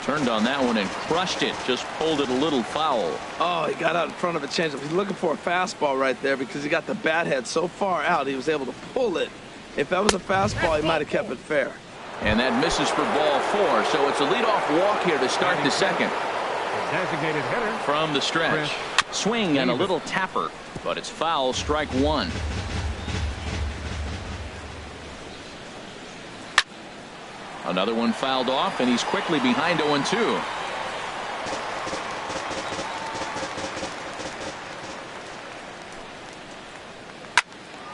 Turned on that one and crushed it. Just pulled it a little foul. Oh, he got out in front of a changeup. He's looking for a fastball right there because he got the bat head so far out he was able to pull it. If that was a fastball, he might have kept it fair. And that misses for ball 4. So it's a leadoff walk here to start the second. Designated hitter. From the stretch. Swing and a little tapper, but it's foul, strike 1. Another one fouled off, and he's quickly behind 0-2.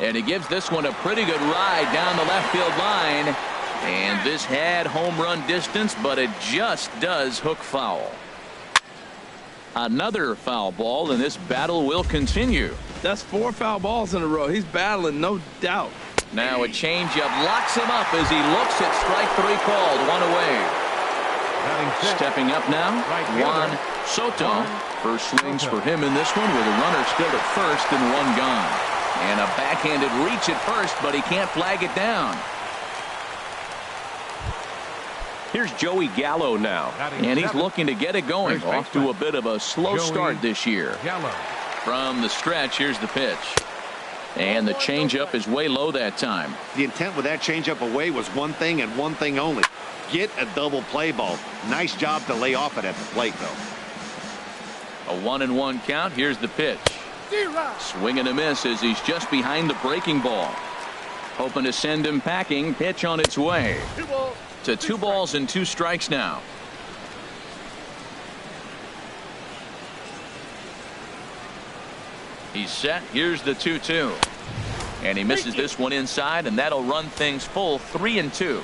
And he gives this one a pretty good ride down the left field line. And this had home run distance, but it just does hook foul. Another foul ball, and this battle will continue. That's 4 foul balls in a row. He's battling, no doubt. Now a changeup locks him up as he looks at strike 3 called. 1 away. Stepping up now, Juan Soto. First swings for him in this one with a runner still at first and 1 gone. And a backhanded reach at first, but he can't flag it down. Here's Joey Gallo now. And he's looking to get it going. Off to a bit of a slow start this year. Gallo. From the stretch, here's the pitch. And the changeup is way low that time. The intent with that changeup away was one thing and one thing only. Get a double play ball. Nice job to lay off it at the plate, though. A 1-1 count. Here's the pitch. Swing and a miss as he's just behind the breaking ball. Hoping to send him packing. Pitch on its way. To 2 balls and 2 strikes now. He's set. Here's the 2-2. And he misses this one inside, and that'll run things full 3-2.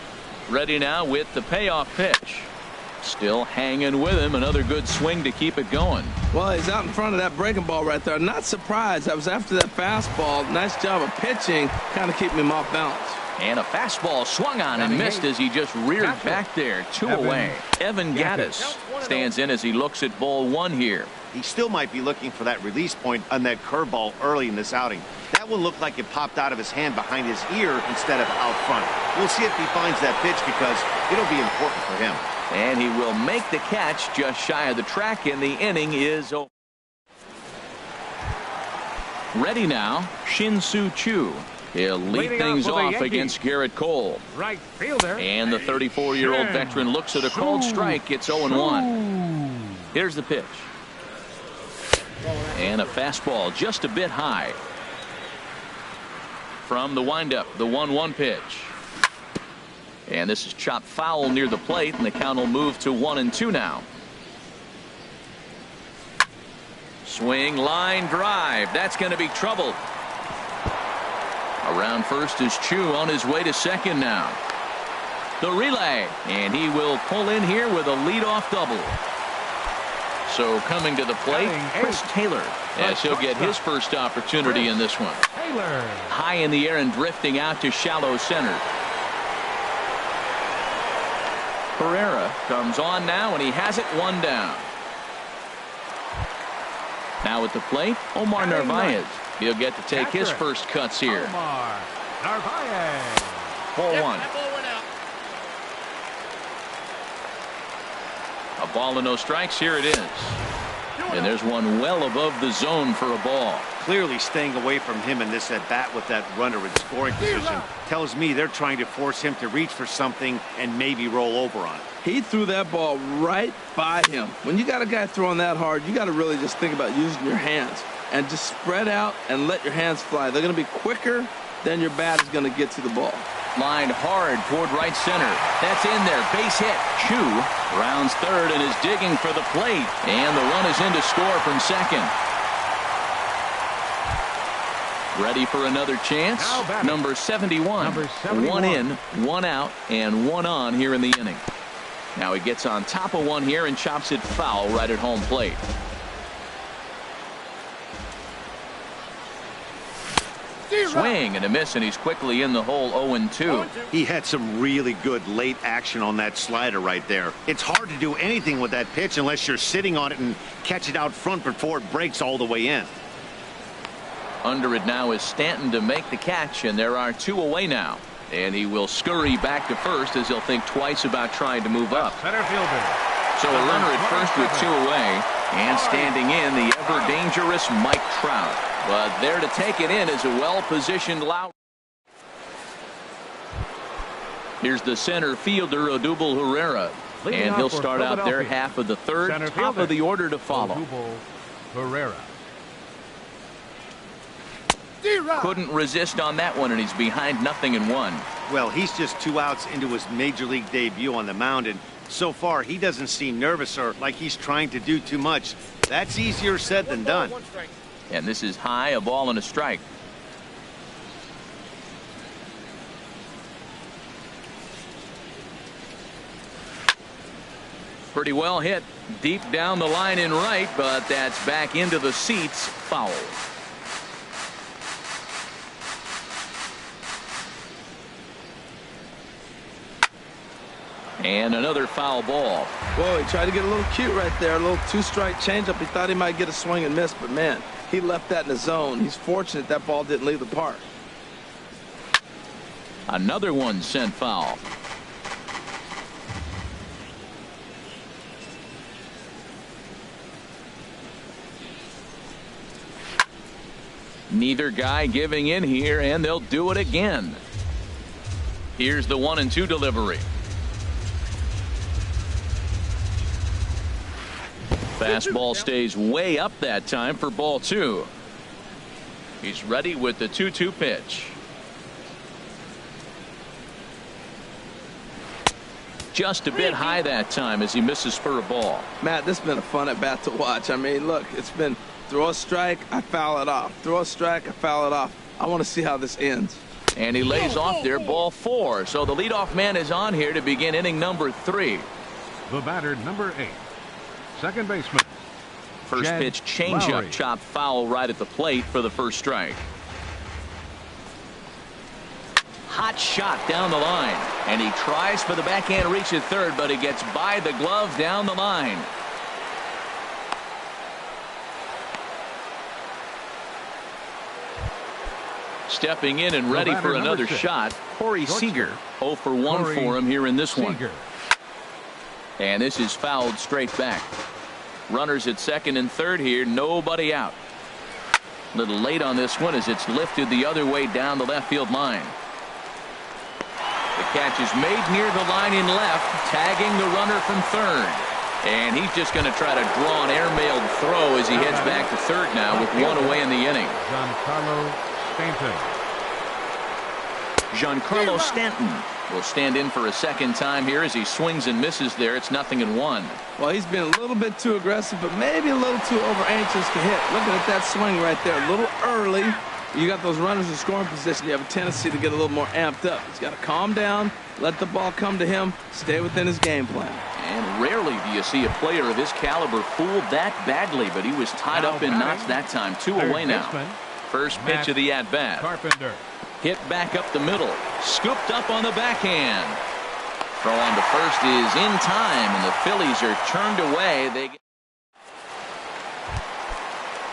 Ready now with the payoff pitch. Still hanging with him. Another good swing to keep it going. Well, he's out in front of that breaking ball right there. Not surprised. I was after that fastball. Nice job of pitching, kind of keeping him off balance. And a fastball swung on and missed as he just reared back there. 2 away. Evan Gattis stands in as he looks at ball 1 here. He still might be looking for that release point on that curveball early in this outing. That one looked like it popped out of his hand behind his ear instead of out front. We'll see if he finds that pitch because it'll be important for him. And he will make the catch just shy of the track, and the inning is over. Ready now, Shin-Soo Choo. He'll lead things off against Garrett Cole. Right fielder. And the 34-year-old veteran looks at a cold strike. It's 0-1. Here's the pitch. And a fastball just a bit high. From the windup, the 1-1 pitch. And this is chopped foul near the plate, and the count will move to 1-2 now. Swing, line drive. That's going to be trouble. Around first is Chu on his way to second now. The relay, and he will pull in here with a leadoff double. So coming to the plate, Chris Taylor, as he'll get his first opportunity in this one. Taylor. High in the air and drifting out to shallow center. Pereira comes on now, and he has it 1 down. Now at the plate, Omar Narvaez. He'll get to take his first cuts here. Omar Narvaez. Ball 1. That ball went out. A ball and no strikes. Here it is. And there's one well above the zone for a ball. Clearly staying away from him in this at bat with that runner in scoring position tells me they're trying to force him to reach for something and maybe roll over on it. He threw that ball right by him. When you got a guy throwing that hard, you got to really just think about using your hands and just spread out and let your hands fly. They're going to be quicker than your bat is going to get to the ball. Lined hard toward right center. That's in there. Base hit. Chu rounds third and is digging for the plate. And the run is in to score from second. Ready for another chance. Number 71. 1 in, 1 out, and 1 on here in the inning. Now he gets on top of one here and chops it foul right at home plate. Swing and a miss, and he's quickly in the hole. 0-2. He had some really good late action on that slider right there. It's hard to do anything with that pitch unless you're sitting on it and catch it out front before it breaks all the way in. Under it now is Stanton to make the catch, and there are 2 away now. And he will scurry back to first as he'll think twice about trying to move up. Center fielder. So a runner at first with 2 away, and standing in the ever dangerous Mike Trout. But there to take it in is a well-positioned Lau. Here's the center fielder, Odubel Herrera. And he'll start out there half of the third, top of the order to follow. Odubel Herrera. Couldn't resist on that one, and he's behind 0-1. Well, he's just 2 outs into his major league debut on the mound, and so far he doesn't seem nervous or like he's trying to do too much. That's easier said than done. And this is high, a ball and a strike. Pretty well hit deep down the line in right, but that's back into the seats. Foul. And another foul ball. Whoa, he tried to get a little cute right there. A little 2-strike changeup. He thought he might get a swing and miss, but man, he left that in the zone. He's fortunate that ball didn't leave the park. Another one sent foul. Neither guy giving in here, and they'll do it again. Here's the 1-2 delivery. Fastball stays way up that time for ball 2. He's ready with the 2-2 pitch. Just a bit high that time as he misses for a ball. Matt, this has been a fun at bat to watch. I mean, look, it's been throw a strike, I foul it off. Throw a strike, I foul it off. I want to see how this ends. And he lays off there, ball 4. So the leadoff man is on here to begin inning number 3. The batter, number 8. Second baseman. First pitch changeup, chopped foul right at the plate for the first strike. Hot shot down the line, and he tries for the backhand reach at third, but he gets by the glove down the line. Stepping in and ready for another shot, Corey Seager. 0 for 1 for him here in this one. And this is fouled straight back. Runners at second and third here, nobody out. A little late on this one as it's lifted the other way down the left field line. The catch is made near the line in left, tagging the runner from third. And he's just going to try to draw an airmailed throw as he heads back to third now with 1 away in the inning. Giancarlo Stanton will stand in for a second time here as he swings and misses there. It's 0-1. Well, he's been a little bit too aggressive, but maybe a little too over anxious to hit. Looking at that swing right there, a little early. You got those runners in scoring position. You have a tendency to get a little more amped up. He's got to calm down, let the ball come to him, stay within his game plan. And rarely do you see a player of his caliber fooled that badly, but he was tied up in knots that time. 2 away now. First pitch of the at-bat. Carpenter. Hit back up the middle. Scooped up on the backhand. Throw on to first is in time, and the Phillies are turned away.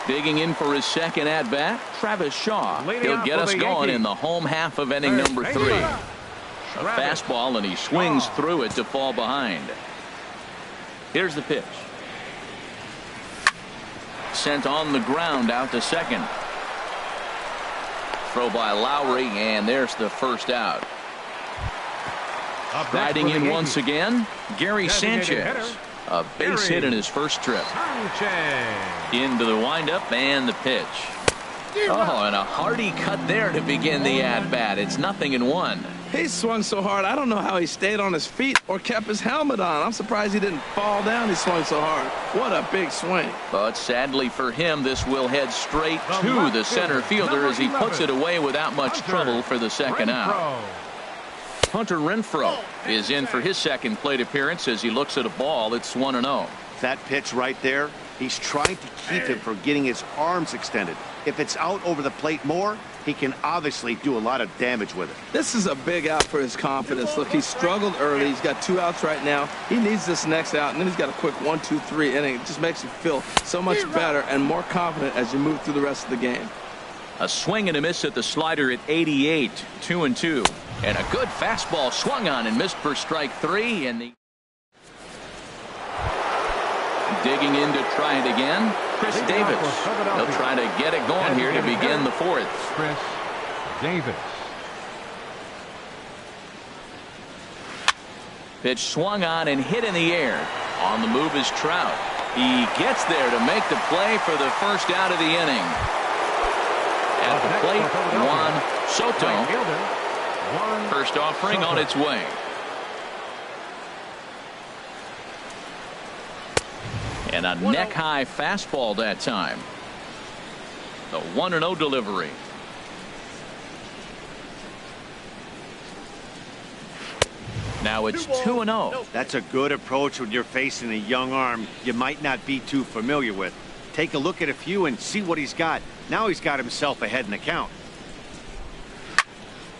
Digging in for his second at-bat, Travis Shaw. He'll get us going in the home half of inning number 3. A fastball, and he swings through it to fall behind. Here's the pitch. Sent on the ground out to second. Throw by Lowry, and there's the first out. Riding in once again, Gary Sanchez. A base hit in his first trip. Into the windup and the pitch. Oh, and a hearty cut there to begin the at-bat. It's 0-1. He swung so hard, I don't know how he stayed on his feet or kept his helmet on. I'm surprised he didn't fall down. He swung so hard. What a big swing. But sadly for him, this will head straight to the center fielder as he puts it away without much trouble for the second out. Hunter Renfroe is in for his second plate appearance as he looks at a ball. It's 1-0. That pitch right there, he's trying to keep him from getting his arms extended. If it's out over the plate more, he can obviously do a lot of damage with it. This is a big out for his confidence. Look, he struggled early. He's got 2 outs right now. He needs this next out, and then he's got a quick 1-2-3 inning. It just makes you feel so much better and more confident as you move through the rest of the game. A swing and a miss at the slider at 88, 2-2. And a good fastball swung on and missed for strike 3. And the digging in to try it again, Chris Davis. He'll try to get it going here to begin the 4th. Chris Davis. Pitch swung on and hit in the air. On the move is Trout. He gets there to make the play for the first out of the inning. At the plate, Juan Soto. First offering on its way. And a neck-high fastball that time. The 1-0 delivery. Now it's 2-0. That's a good approach when you're facing a young arm you might not be too familiar with. Take a look at a few and see what he's got. Now he's got himself ahead in the count.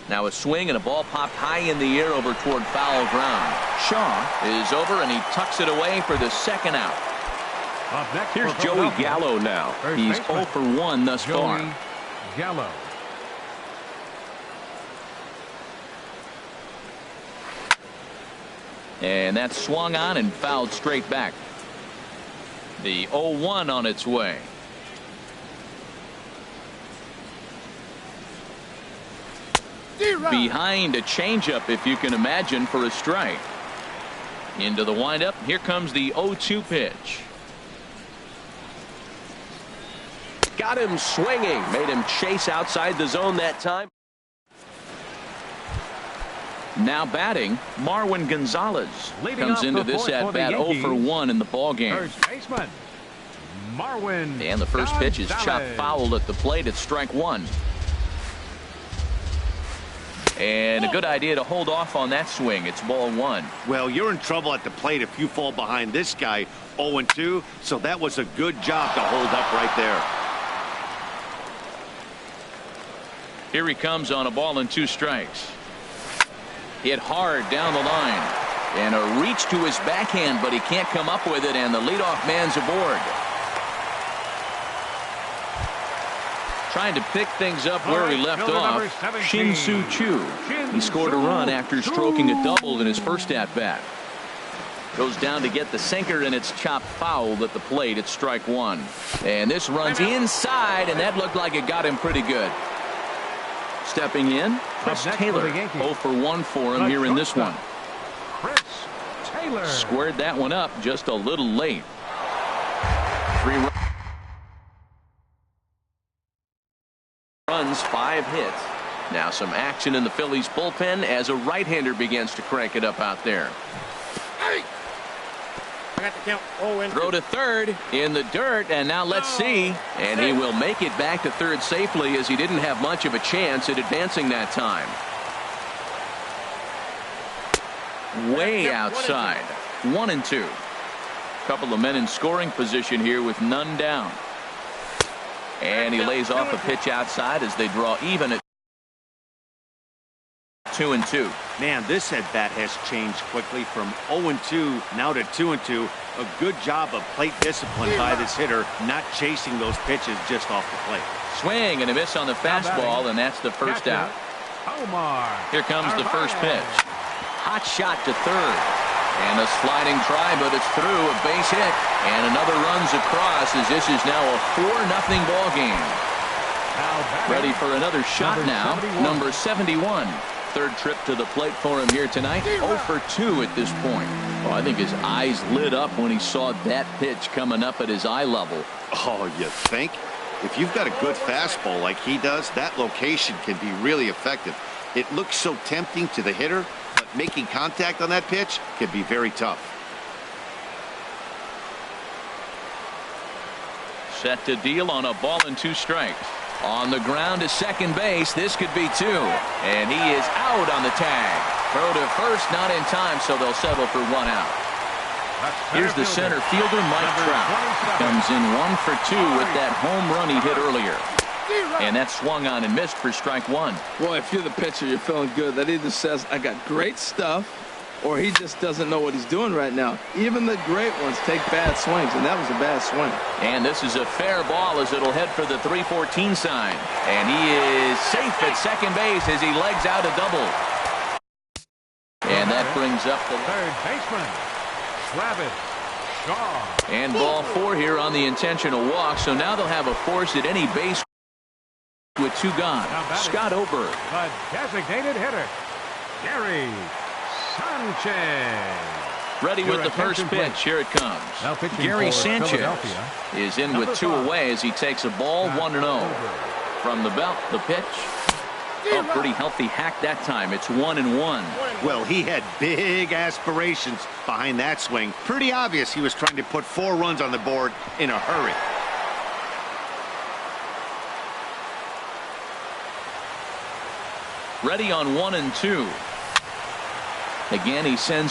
Now a swing and a ball popped high in the air over toward foul ground. Shaw is over and he tucks it away for the second out. Here's Joey Gallo now. He's 0 for 1 thus far. Gallo. And that swung on and fouled straight back. The 0-1 on its way. Behind a changeup, if you can imagine, for a strike. Into the windup. Here comes the 0-2 pitch. Got him swinging. Made him chase outside the zone that time. Now batting, Marwin Gonzalez comes into this at-bat 0 for 1 in the ballgame. First baseman, Marwin. And the first pitch is chopped foul at the plate at strike 1. And a good idea to hold off on that swing. It's ball one. Well, you're in trouble at the plate if you fall behind this guy 0-2, so that was a good job to hold up right there. Here he comes on a ball and 2 strikes. Hit hard down the line. And a reach to his backhand, but he can't come up with it, and the leadoff man's aboard. Trying to pick things up where he left off, Shin-Soo Choo. He scored a run after stroking a double in his first at-bat. Goes down to get the sinker, and it's chopped foul at the plate. It's strike one. And this runs inside, and that looked like it got him pretty good. Stepping in, Chris Taylor. 0 for 1 for him here in this one. Chris Taylor squared that one up just a little late. 3 runs, 5 hits. Now some action in the Phillies bullpen as a right-hander begins to crank it up out there. I got the count. Throw to third in the dirt, and now let's see. And he will make it back to third safely, as he didn't have much of a chance at advancing that time. Way outside. 1-2. Couple of men in scoring position here with none down. And he lays off a pitch outside as they draw even at 2-2. Man, this at bat has changed quickly from 0-2 now to 2-2. A good job of plate discipline by this hitter, not chasing those pitches just off the plate. Swing and a miss on the fastball, and that's the first out. Omar. Here comes the first pitch. Hot shot to third. And a sliding try, but it's through. A base hit. And another runs across, as this is now a 4-0 ball game. Ready for another shot now. Number 71. Third trip to the plate for him here tonight. 0 for 2 at this point. Well, I think his eyes lit up when he saw that pitch coming up at his eye level. Oh, you think? If you've got a good fastball like he does, that location can be really effective. It looks so tempting to the hitter, but making contact on that pitch can be very tough. Set to deal on a ball and 2 strikes. On the ground to second base. This could be 2. And he is out on the tag. Throw to first, not in time, so they'll settle for 1 out. Here's the center fielder, Mike Trout. Comes in 1 for 2 with that home run he hit earlier. And that swung on and missed for strike 1. Boy, if you're the pitcher, you're feeling good. That either says, I got great stuff, or he just doesn't know what he's doing right now. Even the great ones take bad swings, and that was a bad swing. And this is a fair ball as it'll head for the 314 sign. And he is safe at second base as he legs out a double. And that brings up the third baseman, Travis Shaw. And ball 4 here on the intentional walk. So now they'll have a force at any base with 2 gone. Scott Oberg. The designated hitter, Gary Sanchez. Ready with the first pitch. Here it comes. Gary Sanchez is in with 2 away as he takes a ball 1-0. From the belt, the pitch. Oh, pretty healthy hack that time. It's 1-1. Well, he had big aspirations behind that swing. Pretty obvious he was trying to put 4 runs on the board in a hurry. Ready on 1-2. Again, he sends